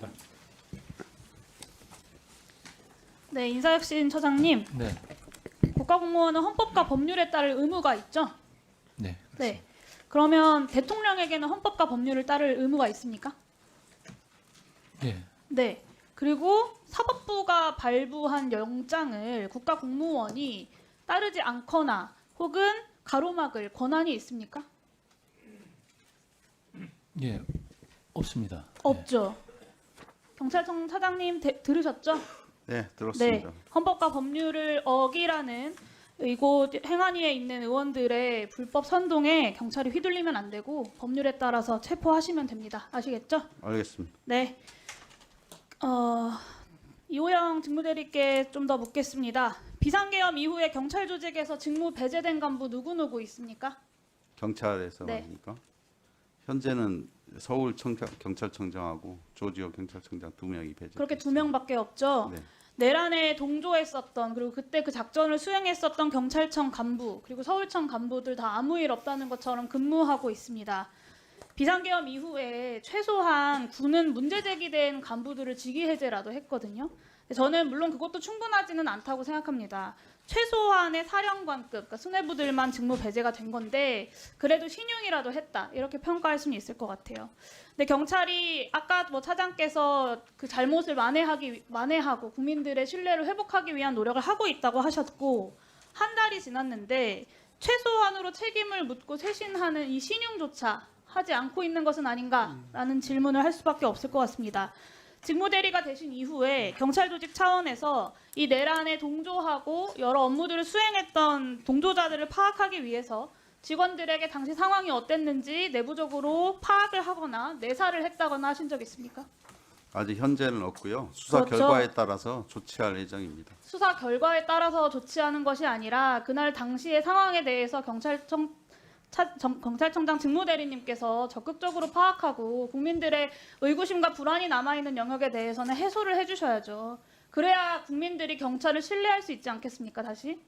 있습니다. 네, 인사혁신 처장님. 네. 국가공무원은 헌법과 법률에 따를 의무가 있죠? 네. 네. 그러면 대통령에게는 헌법과 법률을 따를 의무가 있습니까? 예. 네. 그리고 사법부가 발부한 영장을 국가공무원이 따르지 않거나 혹은 가로막을 권한이 있습니까? 예. 없습니다. 없죠. 경찰청 차장님 들으셨죠? 네, 들었습니다. 네. 헌법과 법률을 어기라는 이곳 행안위에 있는 의원들의 불법 선동에 경찰이 휘둘리면 안 되고 법률에 따라서 체포하시면 됩니다. 아시겠죠? 알겠습니다. 네. 이호영 직무대리께 좀 더 묻겠습니다. 비상계엄 이후에 경찰 조직에서 직무 배제된 간부 누구 있습니까? 경찰에서 네. 하니까 현재는 서울 경찰청장하고 조지호 경찰청장 2명이 배제. 그렇게 2명밖에 없죠. 네. 내란에 동조했었던 그리고 그때 그 작전을 수행했었던 경찰청 간부 그리고 서울청 간부들 다 아무 일 없다는 것처럼 근무하고 있습니다. 비상계엄 이후에 최소한 군은 문제 제기된 간부들을 직위해제라도 했거든요. 저는 물론 그것도 충분하지는 않다고 생각합니다. 최소한의 사령관급, 그러니까 수뇌부들만 직무 배제가 된 건데 그래도 신용이라도 했다 이렇게 평가할 수는 있을 것 같아요. 근데 경찰이 아까 뭐 차장께서 그 잘못을 만회하고 국민들의 신뢰를 회복하기 위한 노력을 하고 있다고 하셨고 한 달이 지났는데 최소한으로 책임을 묻고 쇄신하는 이 신용조차 하지 않고 있는 것은 아닌가라는 질문을 할 수밖에 없을 것 같습니다. 직무대리가 되신 이후에 경찰 조직 차원에서 이 내란에 동조하고 여러 업무들을 수행했던 동조자들을 파악하기 위해서 직원들에게 당시 상황이 어땠는지 내부적으로 파악을 하거나 내사를 했다거나 하신 적 있습니까? 아직 현재는 없고요. 수사 그렇죠. 결과에 따라서 조치할 예정입니다. 수사 결과에 따라서 조치하는 것이 아니라 그날 당시의 상황에 대해서 경찰청장 직무대리님께서 적극적으로 파악하고 국민들의 의구심과 불안이 남아있는 영역에 대해서는 해소를 해주셔야죠. 그래야 국민들이 경찰을 신뢰할 수 있지 않겠습니까? 다시.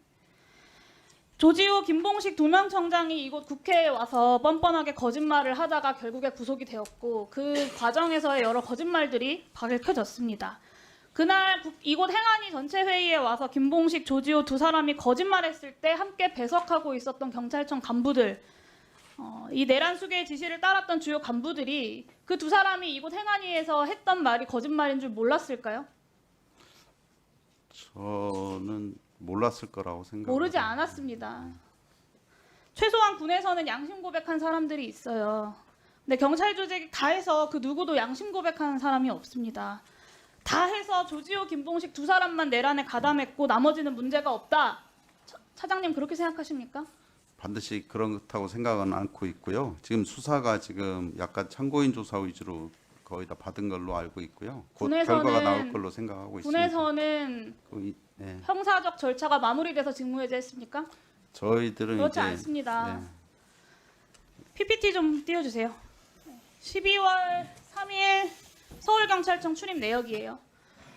조지호, 김봉식 2명 청장이 이곳 국회에 와서 뻔뻔하게 거짓말을 하다가 결국에 구속이 되었고 그 과정에서의 여러 거짓말들이 밝혀졌습니다. 그날 이곳 행안위 전체 회의에 와서 김봉식, 조지호 2사람이 거짓말했을 때 함께 배석하고 있었던 경찰청 간부들, 이 내란 수계의 지시를 따랐던 주요 간부들이 그 2사람이 이곳 행안위에서 했던 말이 거짓말인 줄 몰랐을까요? 저는 몰랐을 거라고 생각합니다. 모르지 않았습니다. 최소한 군에서는 양심 고백한 사람들이 있어요. 근데 경찰 조직이 다 해서 그 누구도 양심 고백하는 사람이 없습니다. 다 해서 조지호, 김봉식 2사람만 내란에 가담했고 나머지는 문제가 없다. 차장님 그렇게 생각하십니까? 반드시 그렇다고 생각은 않고 있고요. 지금 수사가 지금 약간 참고인 조사 위주로 거의 다 받은 걸로 알고 있고요. 곧 결과가 나올 걸로 생각하고 있습니다. 군에서는 네. 형사적 절차가 마무리돼서 직무해제했습니까? 저희들은 그렇지 이제 않습니다. 네. PPT 좀 띄워주세요. 12월 3일 서울경찰청 출입 내역이에요.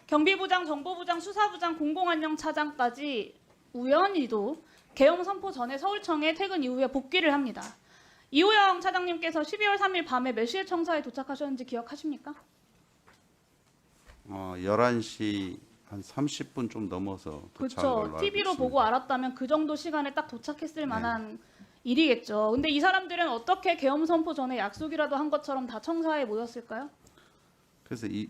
경비부장, 정보부장, 수사부장, 공공안녕차장까지 우연히도 계엄 선포 전에 서울청에 퇴근 이후에 복귀를 합니다. 이호영 차장님께서 12월 3일 밤에 몇 시에 청사에 도착하셨는지 기억하십니까? 11시 한 30분 좀 넘어서 도착한 걸로 그렇죠. 알고 TV로 있습니다. 보고 알았다면 그 정도 시간에 딱 도착했을 만한 일이겠죠. 근데 이 사람들은 어떻게 계엄 선포 전에 약속이라도 한 것처럼 다 청사에 모였을까요? 그래서 이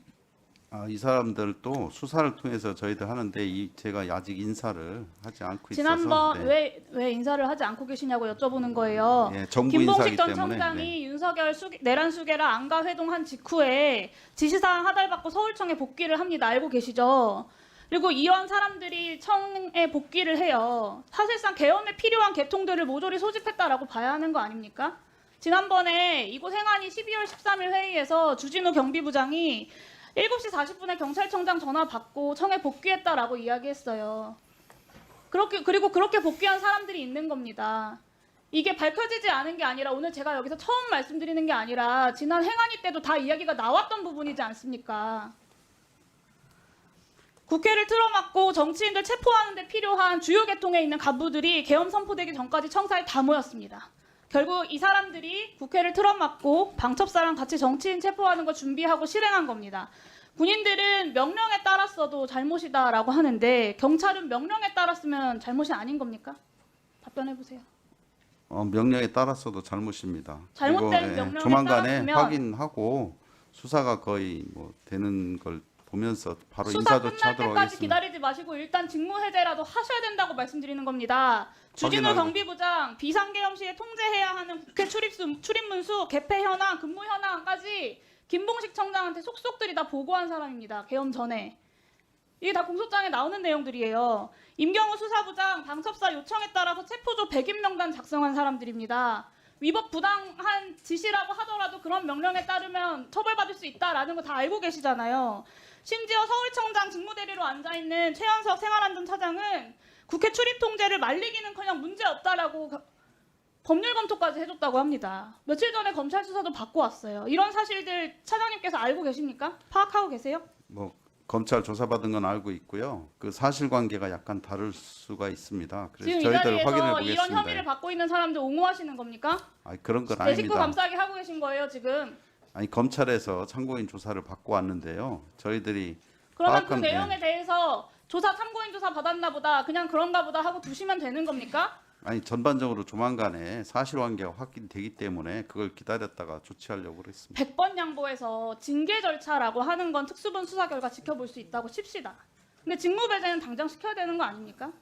사람들도 수사를 통해서 저희들 하는데 제가 아직 인사를 하지 않고 지난번 있어서 네. 왜 인사를 하지 않고 계시냐고 여쭤보는 거예요. 예, 정부 김봉식 인사이기 전 때문에 청장이 윤석열 내란 수계를 안가 회동한 직후에 지시사항 하달받고 서울청에 복귀를 합니다. 알고 계시죠? 그리고 이런 사람들이 청에 복귀를 해요. 사실상 계엄에 필요한 계통들을 모조리 소집했다라고 봐야 하는 거 아닙니까? 지난번에 이곳 행안위 12월 13일 회의에서 주진우 경비부장이 7시 40분에 경찰청장 전화 받고 청에 복귀했다라고 이야기했어요. 그리고 그렇게 복귀한 사람들이 있는 겁니다. 이게 밝혀지지 않은 게 아니라 오늘 제가 여기서 처음 말씀드리는 게 아니라 지난 행안위 때도 다 이야기가 나왔던 부분이지 않습니까? 국회를 틀어막고 정치인들 체포하는 데 필요한 주요 계통에 있는 간부들이 계엄 선포되기 전까지 청사에 다 모였습니다. 결국 이 사람들이 국회를 틀어막고 방첩사랑 같이 정치인 체포하는 거 준비하고 실행한 겁니다. 군인들은 명령에 따랐어도 잘못이다라고 하는데 경찰은 명령에 따랐으면 잘못이 아닌 겁니까? 답변해 보세요. 명령에 따랐어도 잘못입니다. 잘못된 그리고, 명령에 조만간에 따랐으면 확인하고 수사가 거의 뭐 되는 걸 보면서 바로 수사 인사 끝날 조치하도록 때까지 하겠습니다. 기다리지 마시고 일단 직무해제라도 하셔야 된다고 말씀드리는 겁니다. 주진우 확인하고. 경비부장 비상계엄 시에 통제해야 하는 국회 출입문 수, 개폐 현황, 근무 현황까지 김봉식 청장한테 속속들이 다 보고한 사람입니다. 계엄 전에. 이게 다 공소장에 나오는 내용들이에요. 임경우 수사부장 방첩사 요청에 따라서 체포조 100인 명단 작성한 사람들입니다. 위법 부당한 지시라고 하더라도 그런 명령에 따르면 처벌받을 수 있다라는 거 다 알고 계시잖아요. 심지어 서울청장 직무대리로 앉아있는 최현석 생활안전차장은 국회 출입 통제를 말리기는커녕 문제없다라고 법률 검토까지 해줬다고 합니다. 며칠 전에 검찰 수사도 받고 왔어요. 이런 사실들 차장님께서 알고 계십니까? 파악하고 계세요? 뭐 검찰 조사받은 건 알고 있고요. 그 사실관계가 약간 다를 수가 있습니다. 그래서 지금 이 저희들 자리에서 확인해 이런 보겠습니다. 혐의를 받고 있는 사람들 옹호하시는 겁니까? 그런 건 내 식구 아닙니다. 감싸기 하고 계신 거예요 지금. 검찰에서 참고인 조사를 받고 왔는데요. 저희들이 그러면 그 파악한- 내용에 대해서 조사 참고인 조사 받았나 보다 그냥 그런가 보다 하고 두시면 되는 겁니까? 전반적으로 조만간에 사실관계가 확인되기 때문에 그걸 기다렸다가 조치하려고 그랬습니다. 100번 양보해서 징계 절차라고 하는 건 특수본 수사 결과 지켜볼 수 있다고 칩시다. 근데 직무배제는 당장 시켜야 되는 거 아닙니까?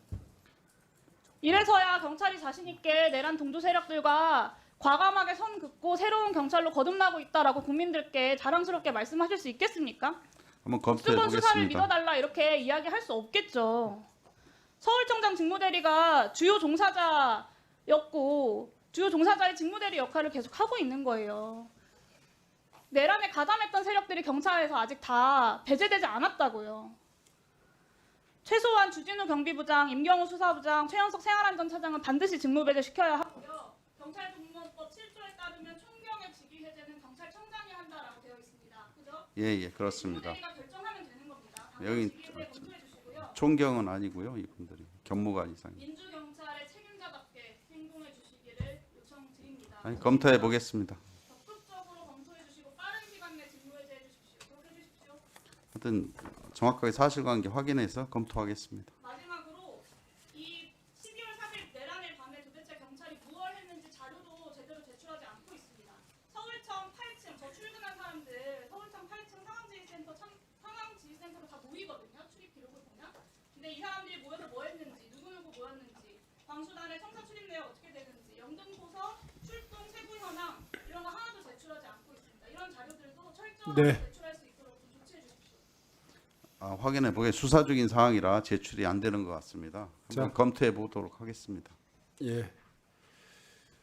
이래서야 경찰이 자신 있게 내란 동조 세력들과 과감하게 선 긋고 새로운 경찰로 거듭나고 있다라고 국민들께 자랑스럽게 말씀하실 수 있겠습니까? 한번 검토해 특수본 수사를 보겠습니다. 믿어달라 이렇게 이야기할 수 없겠죠. 서울청장 직무대리가 주요 종사자였고 주요 종사자의 직무대리 역할을 계속 하고 있는 거예요. 내란에 가담했던 세력들이 경찰에서 아직 다 배제되지 않았다고요. 최소한 주진우 경비부장, 임경우 수사부장, 최현석 생활안전차장은 반드시 직무배제 시켜야 하고요. 경찰공무원법 7조에 따르면 총경의 직위해제는 경찰청장이 한다라고 되어 있습니다. 그죠? 예, 그렇습니다. 직무대리가 결정하면 되는 겁니다. 여긴 직위해제 검토해 주시고요. 총경은 아니고요. 이분들이 경무관 이상. 민주경찰의 책임자답게 행동해 주시기를 요청드립니다. 검토해 보겠습니다. 적극적으로 검토해 주시고 빠른 시간 내 직무해제해 주십시오. 그렇게 해 주십시오. 하여튼 정확하게 사실관계 확인해서 검토하겠습니다. 마지막으로 이 12월 4일 내란의 밤에 도대체 경찰이 무엇을 했는지 자료도 제대로 제출하지 않고 있습니다. 서울청 8층, 저 출근한 사람들 서울청 8층 상황지휘센터로 다 모이거든요. 출입 기록을 보면. 근데 이 사람들이 모여서 뭐 했는지, 누구누구 모였는지, 광수단의 청사 출입 내역 어떻게 되는지, 영등포서 출동 세부 현황 이런 거 하나도 제출하지 않고 있습니다. 이런 자료들도 철저하게 제출할 수 있도록 좀 조치해 주십시오. 확인해 보게 수사 중인 상황이라 제출이 안 되는 것 같습니다. 한번 자. 검토해 보도록 하겠습니다. 예.